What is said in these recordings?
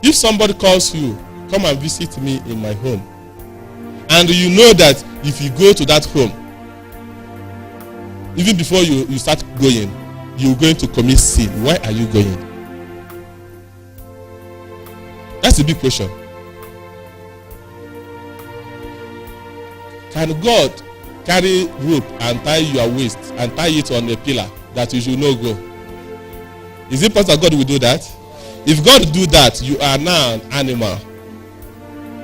If somebody calls you, come and visit me in my home, and you know that if you go to that home, even before you start going, you're going to commit sin, why are you going? That's a big question. Can God carry rope and tie your waist and tie it on a pillar that you should not go? Is it possible that God will do that? If God do that, you are now an animal.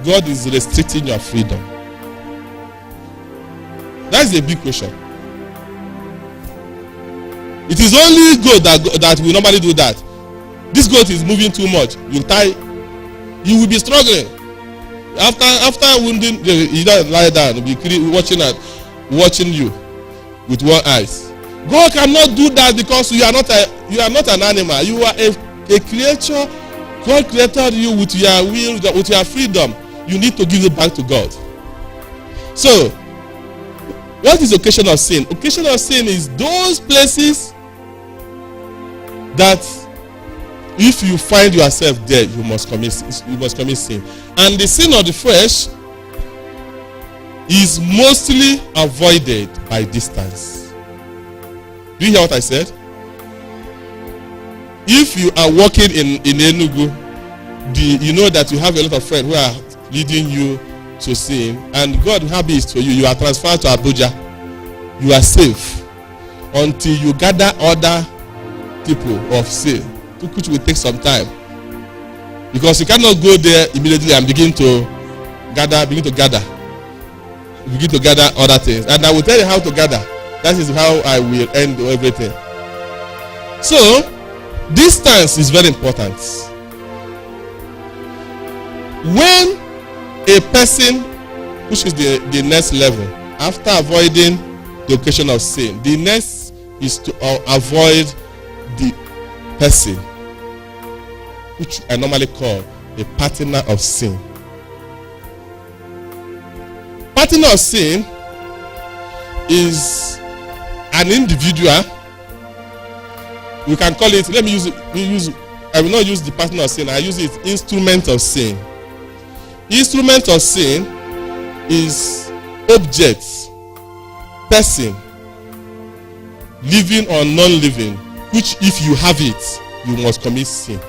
God is restricting your freedom. That's a big question. It is only goat that will normally do that. This goat is moving too much. You will be struggling. After wounding, you don't lie down. You'll be watching you with one eyes. God cannot do that because you are not an animal. You are a creature. God created you with your will, with your freedom. You need to give it back to God. So, what is occasion of sin? Occasion of sin is those places that if you find yourself there, you must commit sin. And the sin of the flesh is mostly avoided by distance. Do you hear what I said? If you are walking in Enugu, you know that you have a lot of friends who are leading you to sin, and God happens for you. You are transferred to Abuja. You are safe until you gather other people of sin, which will take some time, because you cannot go there immediately and begin to gather other things. And I will tell you how to gather. That is how I will end everything. So distance is very important. When a person pushes the next level after avoiding the occasion of sin, the next is to avoid the person, which I normally call a partner of sin. Partner of sin is an individual. We can call it, I will not use the partner of sin, I use it instrument of sin. Instrument of sin is objects, person, living or non-living, which if you have it, you must commit sin.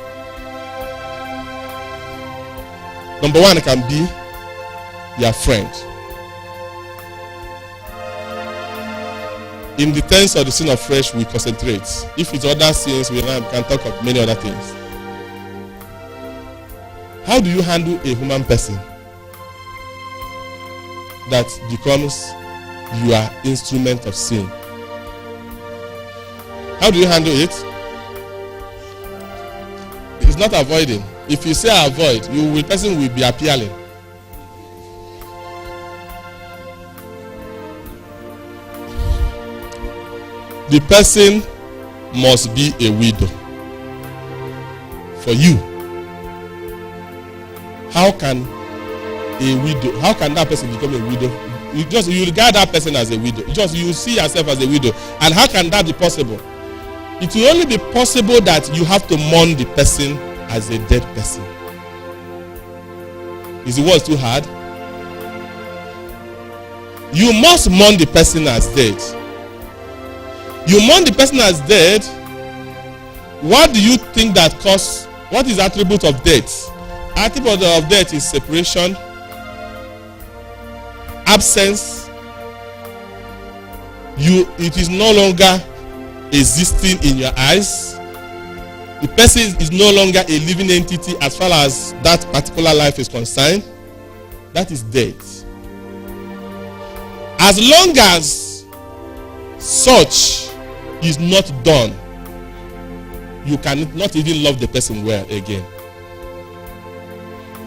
Number one, it can be your friend. In the terms of the sin of flesh, we concentrate. If it's other sins, we can talk of many other things. How do you handle a human person that becomes your instrument of sin? How do you handle it? It's not avoiding. If you say avoid, the person will be appealing. The person must be a widow for you. How can that person become a widow? You regard that person as a widow. You see yourself as a widow. And how can that be possible? It will only be possible that you have to mourn the person as a dead person. Is the word too hard? You must mourn the person as dead. You mourn the person as dead. What do you think that causes? What is the attribute of death? Attribute of death is separation, absence. It is no longer existing in your eyes. The person is no longer a living entity as far as that particular life is concerned. That is death. As long as such is not done, you cannot even love the person well again.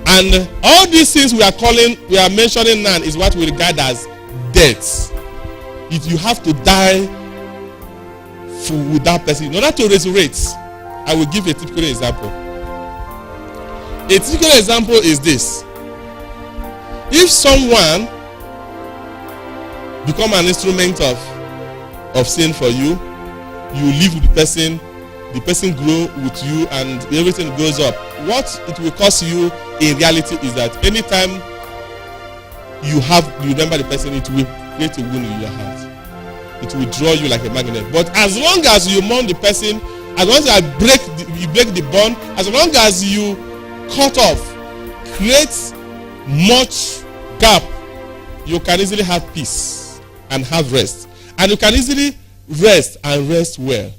And all these things we are mentioning now is what we regard as death. If you have to die with that person in order to resurrect, I will give a typical example. A typical example is this. If someone become an instrument of sin for you, you live with the person, the person grow with you and everything goes up. What it will cost you in reality is that anytime you remember the person, it will create a wound in your heart. It will draw you like a magnet. But as long as you mourn the person, as long as you break the bond, as long as you cut off, create much gap, you can easily have peace and have rest. And you can easily rest and rest well.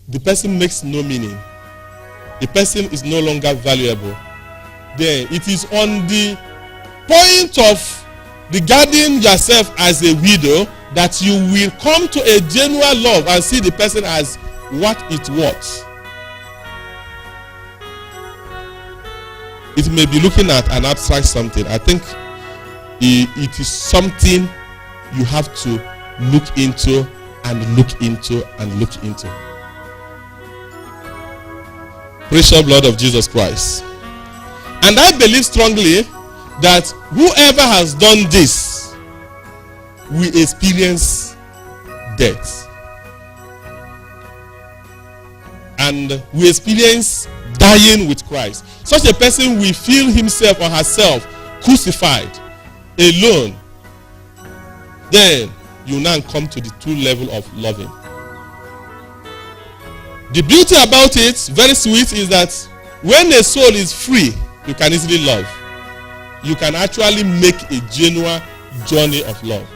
The person makes no meaning. The person is no longer valuable. Then it is on the point of regarding yourself as a widow that you will come to a genuine love and see the person as what it was. It may be looking at an abstract something. I think it is something you have to look into and look into and look into. Precious blood of Jesus Christ. And I believe strongly that whoever has done this will experience death. And will experience dying with Christ. Such a person will feel himself or herself crucified, alone. Then you now come to the true level of loving. The beauty about it, very sweet, is that when a soul is free, you can easily love. You can actually make a genuine journey of love.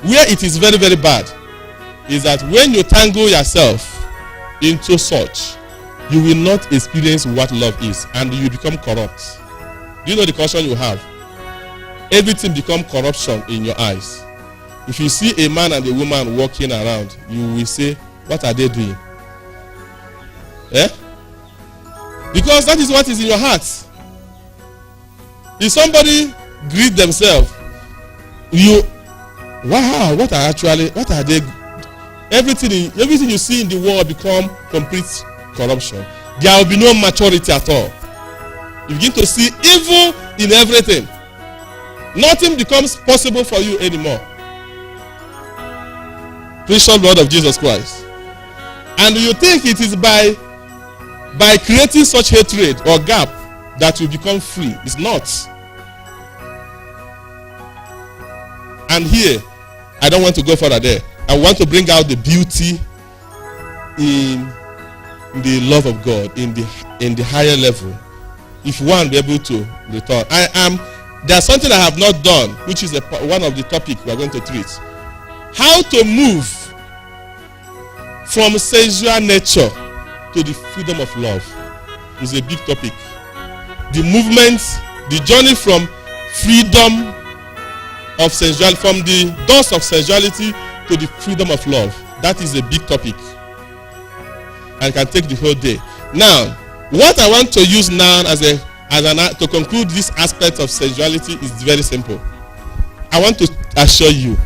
Where it is very, very bad is that when you tangle yourself into such, you will not experience what love is, and you become corrupt. Do you know the corruption you have? Everything becomes corruption in your eyes. If you see a man and a woman walking around, you will say, what are they doing? Because that is what is in your heart. If somebody greet themselves, wow, what are they? Everything you see in the world become complete corruption. There will be no maturity at all. You begin to see evil in everything. Nothing becomes possible for you anymore. Precious blood of Jesus Christ. And you think it is by creating such hatred or gap that you become free. It's not. And here, I don't want to go further there. I want to bring out the beauty in the love of God, in the higher level. If one be able to return. There's something I have not done, which is one of the topics we are going to treat. How to move from sensual nature to the freedom of love is a big topic. The movement, the journey from freedom of sensuality, from the dust of sensuality to the freedom of love. That is a big topic and can take the whole day. Now, what I want to use now to conclude this aspect of sensuality is very simple. I want to assure you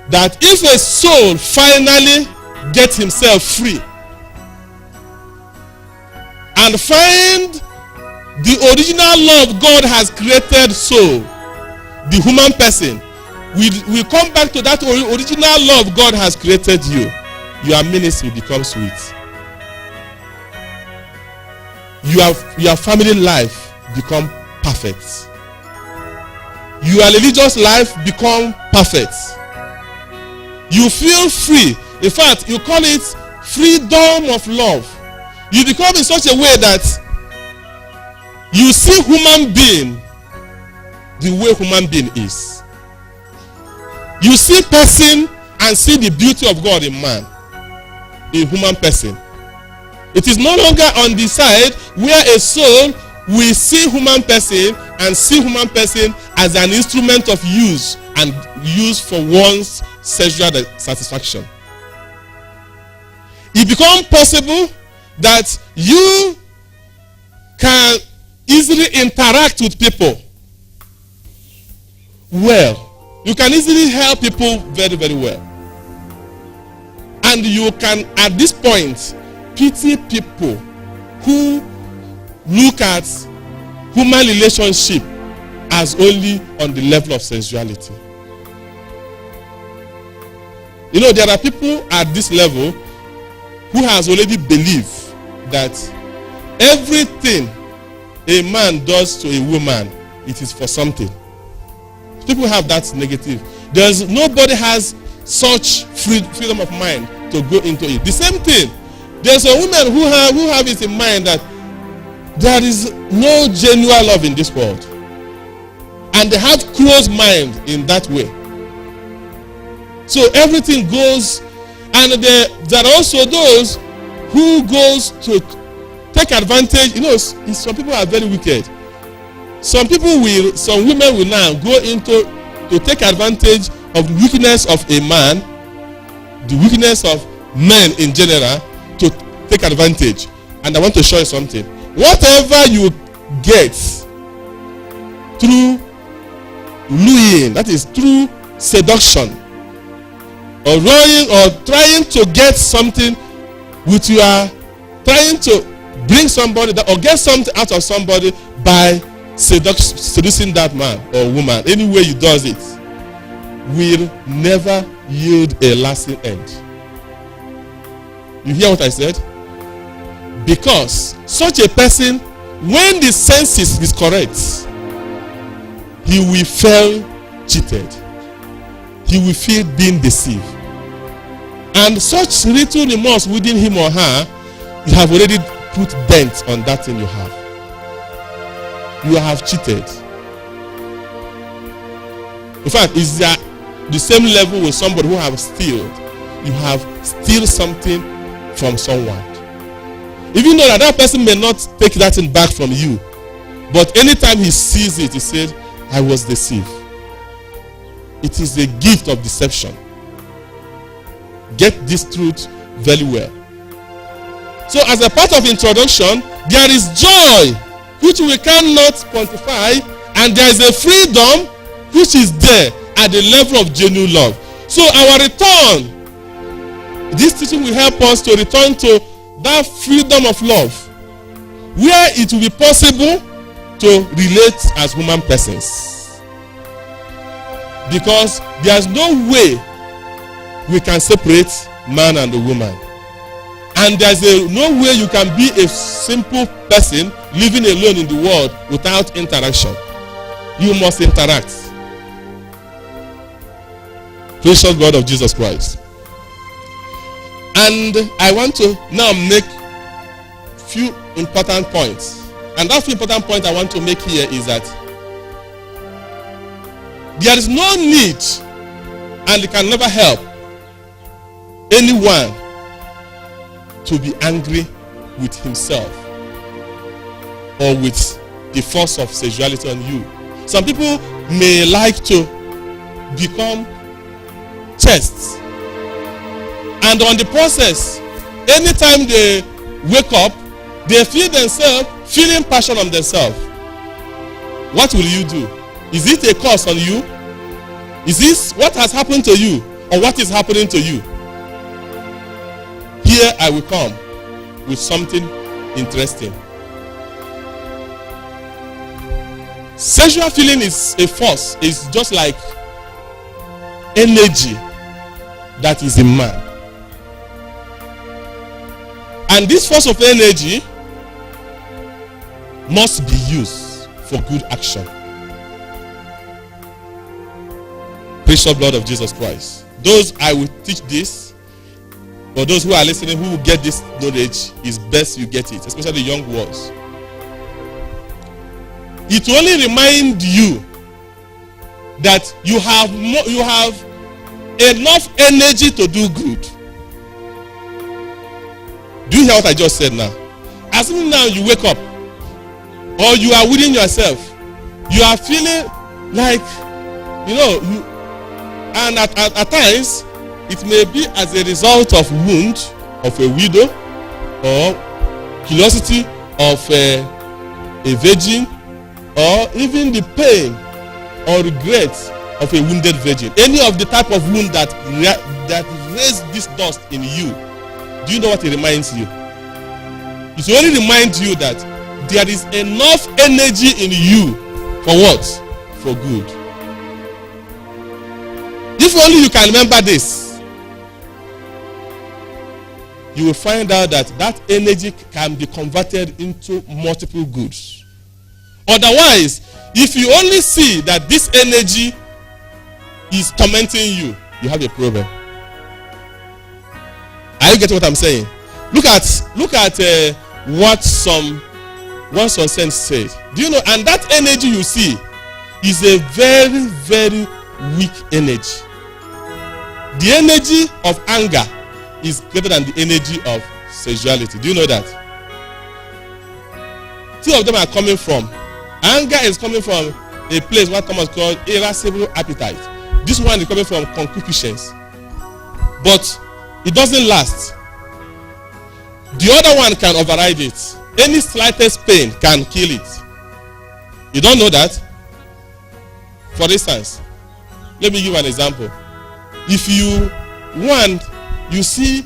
that if a soul finally gets himself free and find the original love God has created soul, the human person, we come back to that original love God has created you. Your ministry becomes sweet. Your family life become perfect. Your religious life become perfect. You feel free. In fact, you call it freedom of love. You become in such a way that you see human being the way human being is. You see person and see the beauty of God in man, in human person. It is no longer on the side where a soul will see human person and see human person as an instrument of use and use for one's sexual satisfaction. It becomes possible that you can easily interact with people well. You can easily help people very, very well. And you can, at this point, pity people who look at human relationship as only on the level of sensuality. You know, there are people at this level who has already believed that everything a man does to a woman, it is for something. People have that negative. Nobody has such freedom of mind to go into it. The same thing. There's a woman who have it in mind that there is no genuine love in this world, and they have closed mind in that way. So everything goes, and there are also those who goes to take advantage. You know, some people are very wicked. Some women will now go into to take advantage of the weakness of a man, the weakness of men in general, to take advantage. And I want to show you something. Whatever you get through luring, that is through seduction, or running or trying to get something with your trying to bring somebody that, or get something out of somebody by seducing that man or woman, any way you does it, will never yield a lasting end. You hear what I said? Because such a person, when the senses is correct, he will feel cheated. He will feel being deceived. And such little remorse within him or her, you have already put dent on that thing you have. You have cheated. In fact, it's the same level with somebody who have stealed. You have steal something from someone. Even though that person may not take that thing back from you, but anytime he sees it, he says, I was deceived. It is a gift of deception. Get this truth very well. So as a part of introduction, there is joy which we cannot quantify, and there is a freedom which is there at the level of genuine love. So our return, this teaching will help us to return to that freedom of love, where it will be possible to relate as human persons. Because there is no way we can separate man and the woman. And there's no way you can be a simple person living alone in the world without interaction. You must interact. Precious God of Jesus Christ. And I want to now make few important points. And that few important point I want to make here is that there is no need, and it can never help anyone to be angry with himself or with the force of sexuality on you. Some people may like to become chaste, and on the process, anytime they wake up, they feel themselves feeling passion on themselves. What will you do? Is it a curse on you? Is this what has happened to you, or what is happening to you? Here I will come with something interesting. Sexual feeling is a force. It's just like energy that is in man. And this force of energy must be used for good action. Precious blood of Jesus Christ. Those I will teach this, for those who are listening who will get this knowledge, is best you get it, especially young ones. It will only remind you that you have enough energy to do good. Do you hear what I just said now? As soon now you wake up, or you are within yourself, you are feeling like, and at times, it may be as a result of wound of a widow, or curiosity of a virgin, or even the pain or regret of a wounded virgin. Any of the type of wound that raised this dust in you, do you know what it reminds you? It only reminds you that there is enough energy in you for what? For good. If only you can remember this, you will find out that that energy can be converted into multiple goods. Otherwise, if you only see that this energy is tormenting you, you have a problem. Are you getting what I'm saying? Look at what some saints said. Do you know? And that energy you see is a very, very weak energy. The energy of anger is greater than the energy of sexuality. Do you know that? Two of them are coming from. Anger is coming from a place what Thomas called irascible appetite. This one is coming from concupiscence. But it doesn't last. The other one can override it. Any slightest pain can kill it. You don't know that? For instance, let me give an example. If you see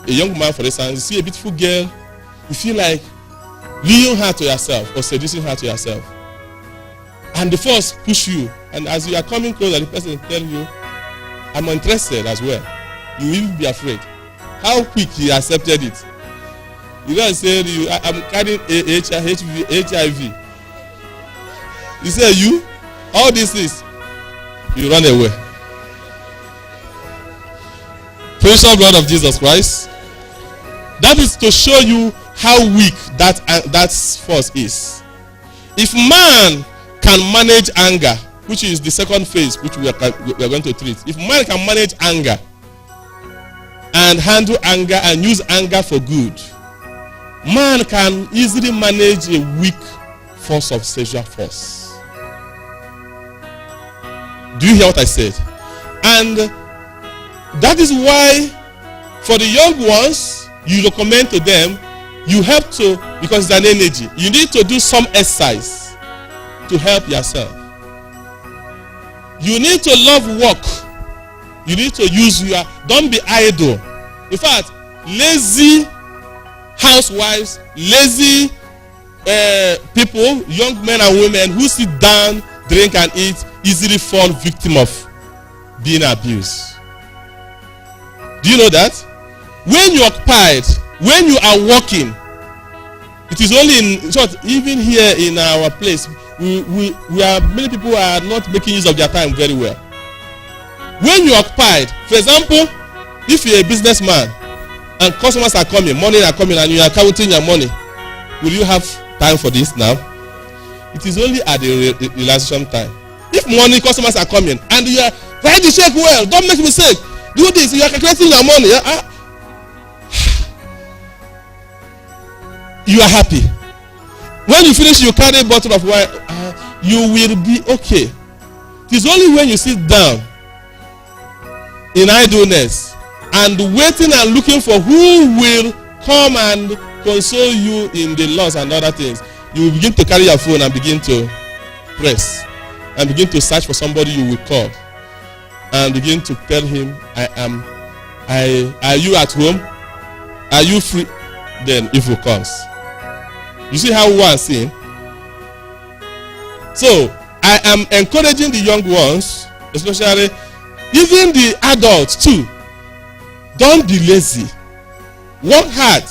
a young man, for instance, you see a beautiful girl, you feel like leading her to yourself or seducing her to yourself. And the force push you, and as you are coming closer, the person will tell you, I'm interested as well. You will even be afraid. How quick he accepted it. You don't say, I'm carrying HIV. You say, you? All this is. You run away. Precious blood of Jesus Christ. That is to show you how weak that force is. If man can manage anger, which is the second phase which we are going to treat. If man can manage anger and handle anger and use anger for good, man can easily manage a weak force of sexual force. Do you hear what I said? And that is why for the young ones, you recommend to them, you have to, because it's an energy, you need to do some exercise to help yourself. You need to love work. You need to use don't be idle. In fact, lazy housewives, lazy people, young men and women who sit down, drink and eat, easily fall victim of being abused. Do you know that? When you're occupied, when you are working, it is only in short, even here in our place, many people are not making use of their time very well. When you're occupied, for example, if you're a businessman and customers are coming, money are coming, and you are counting your money, will you have time for this now? It is only at the realization time. If money customers are coming and you are write the check well, don't make mistake, do this, you are calculating your money. You are happy. When you finish, you carry a bottle of wine, you will be okay. It is only when you sit down in idleness and waiting and looking for who will come and console you in the loss and other things, you will begin to carry your phone and begin to press and begin to search for somebody you will call and begin to tell him, are you at home? Are you free? Then evil comes. You see how one sin? So I am encouraging the young ones, especially even the adults too. Don't be lazy. Work hard.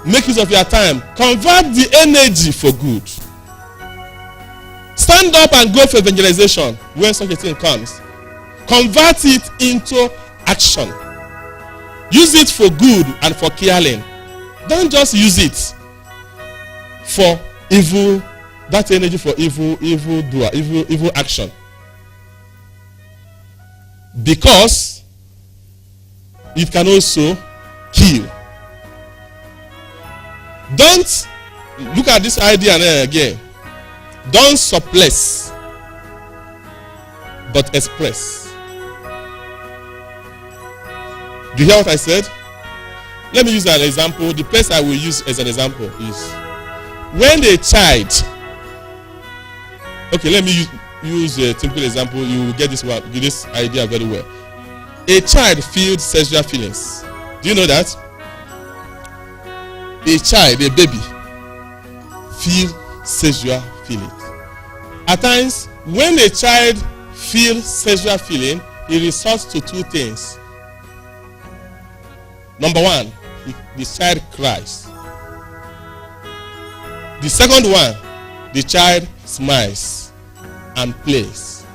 Make use of your time. Convert the energy for good. Stand up and go for evangelization when such a thing comes. Convert it into action. Use it for good and for caring. Don't just use it for evil, that energy for evil action. Because it can also kill. Don't look at this idea again. Don't suppress, but express. Do you hear what I said? Let me use an example. The place I will use as an example is when a child. Okay, let me use a simple example. You will get this idea very well. A child feels sexual feelings. Do you know that? A child, a baby, feels sexual feelings. At times, when a child feels sexual feeling, it resorts to two things. Number one, the child cries. The second one, the child smiles and plays.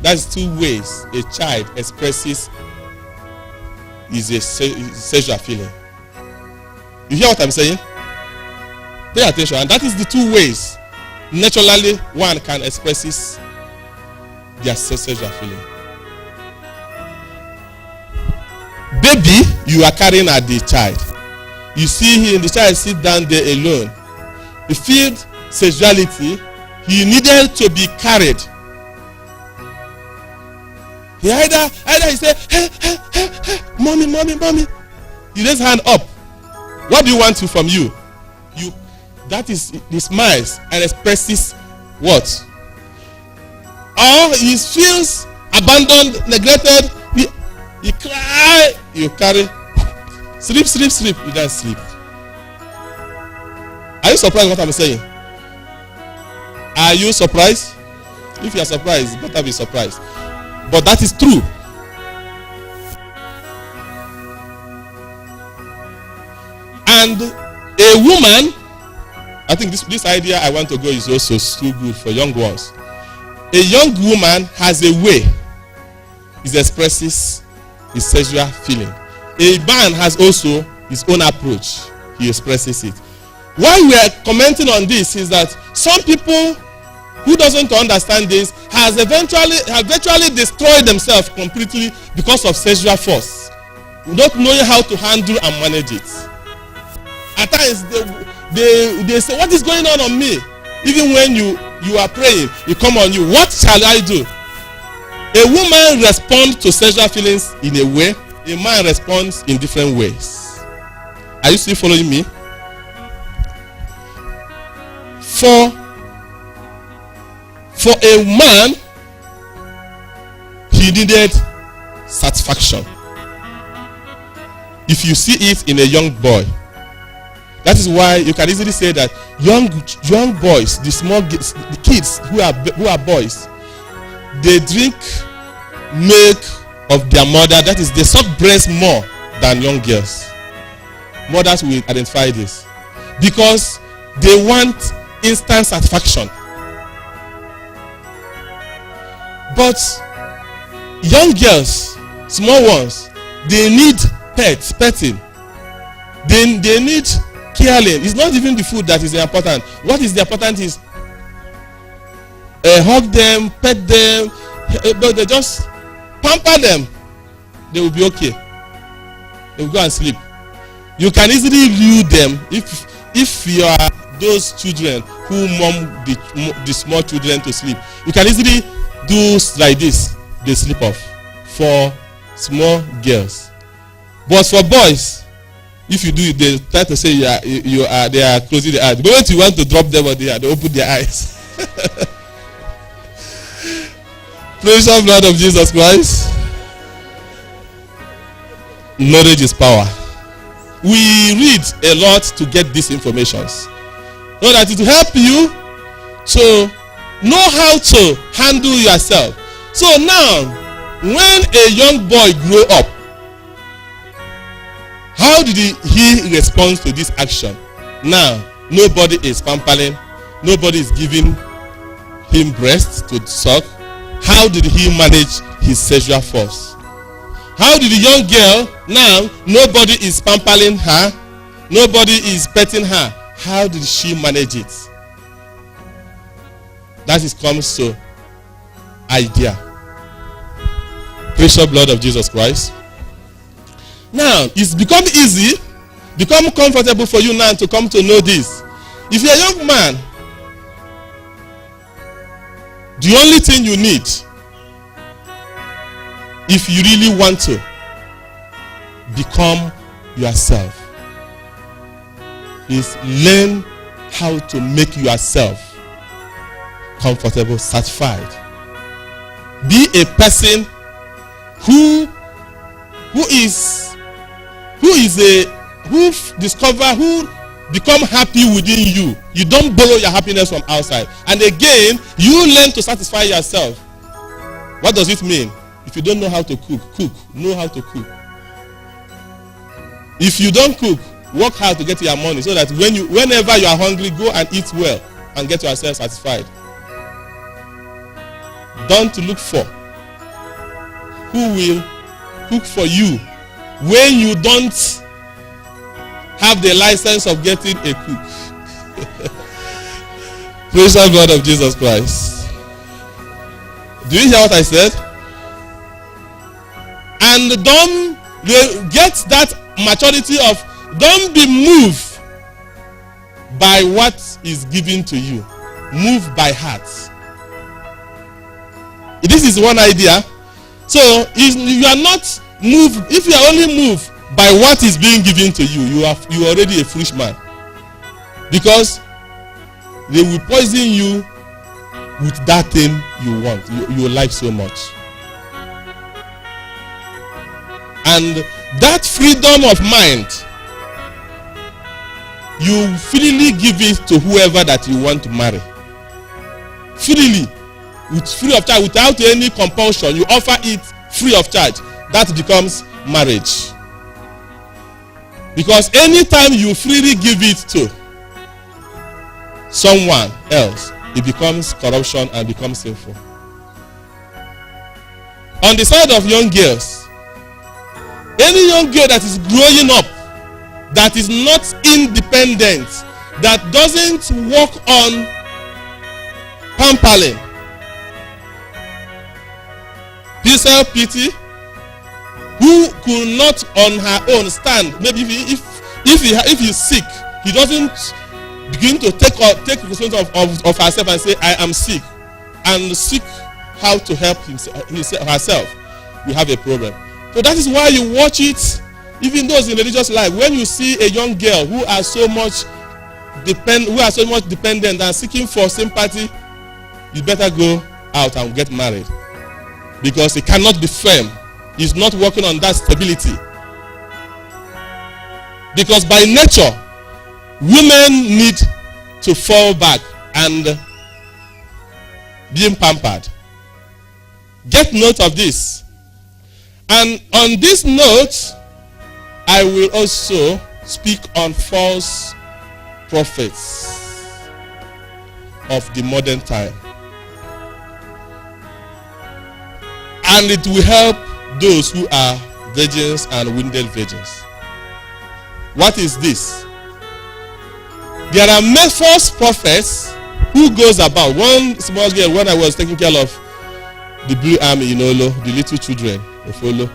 That's two ways a child expresses his sexual feeling. You hear what I'm saying? Pay attention. And that is the two ways naturally one can express their sexual feeling. Baby, you are carrying at the child. You see him, the child sit down there alone. He feels sexuality. He needed to be carried. He either he say, hey, mommy. He raise hand up. What do you want from you? That is, he smiles and expresses what? Or he feels abandoned, neglected. He cry. You carry. Sleep. You don't sleep. Are you surprised what I'm saying? Are you surprised? If you are surprised, you better be surprised. But that is true. And a woman, I think this idea I want to go is also so good for young ones. A young woman has a way he expresses his sexual feeling. A man has also his own approach. He expresses it. Why we are commenting on this is that some people who doesn't understand this have virtually destroyed themselves completely because of sexual force, not knowing how to handle and manage it. At times they say, what is going on me? Even when you are praying, it come on you. What shall I do? A woman responds to sexual feelings in a way. A man responds in different ways. Are you still following me? For a man, he needed satisfaction. If you see it in a young boy, that is why you can easily say that young boys, the kids who are boys, they drink milk of their mother. That is, they suck breast more than young girls. Mothers will identify this because they want instant satisfaction. But young girls, small ones, they need petting. They need caring. It's not even the food that is important. What is the important is hug them, pet them, but they just pamper them. They will be okay. They will go and sleep. You can easily view them if you are those children who mom the small children to sleep. You can easily do like this. They sleep off for small girls. But for boys, if you do it, they try to say they are closing their eyes. But when you want to drop them on the they open their eyes. Praise the blood of Jesus Christ. Knowledge is power. We read a lot to get these informations. Know that it will help you to know how to handle yourself. So now, when a young boy grow up, how did he respond to this action? Now, nobody is pampering, nobody is giving him breast to suck. How did he manage his sexual force? How did the young girl, now nobody is pampering her, nobody is petting her. How did she manage it? That is comes to idea. Precious blood of Jesus Christ. Now, it's become easy, become comfortable for you now to come to know this. If you're a young man, the only thing you need, if you really want to become yourself, is learn how to make yourself comfortable, satisfied. Be a person who become happy within you. You don't borrow your happiness from outside. And again, you learn to satisfy yourself. What does it mean? If you don't know how to cook, know how to cook. If you don't cook, work hard to get your money so that whenever you are hungry, go and eat well and get yourself satisfied. Don't look for who will cook for you when you don't have the license of getting a cook. Praise the God of Jesus Christ. Do you hear what I said? And don't get that maturity of, don't be moved by what is given to you. Move by heart. This is one idea. So if you are not moved, if you are only moved by what is being given to you, you are already a foolish man. Because they will poison you with that thing you want, you like so much. And that freedom of mind, you freely give it to whoever that you want to marry. Freely, free of charge, without any compulsion. You offer it free of charge. That becomes marriage. Because anytime you freely give it to someone else, it becomes corruption and becomes sinful. On the side of young girls, any young girl that is growing up, that is not independent, that doesn't work on pampering, self-pity, who could not on her own stand. Maybe if he's sick, he doesn't begin to take responsibility of herself and say, I am sick, and seek how to help herself. We have a problem. So that is why you watch it, even those in religious life, when you see a young girl who are so much dependent and seeking for sympathy, you better go out and get married, because he cannot be firm. He's not working on that stability. Because by nature, women need to fall back and being pampered. Get note of this. And on this note, I will also speak on false prophets of the modern time. And it will help those who are virgins and wounded virgins. What is this? There are false prophets who goes about. One small girl, when I was taking care of the Blue Army in Olo, the little children of Olo,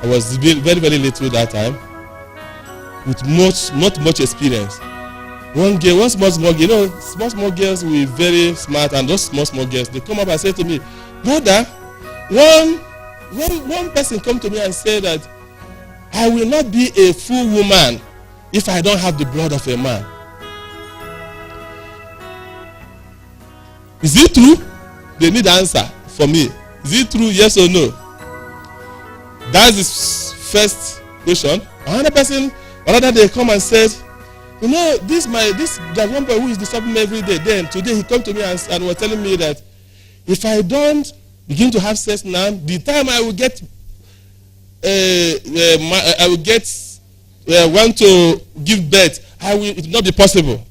I was very, very little that time, with not much experience. One small girl, small girls were very smart, and those small girls, they come up and say to me, brother, one person come to me and say that I will not be a full woman if I don't have the blood of a man. Is it true? They need answer for me. Is it true? Yes or no? That's the first question. Another day come and says, you know, that one boy who is disturbing me every day. Then today he come to me and was telling me that if I don't begin to have sex now, the time I will get want to give birth, it will not be possible.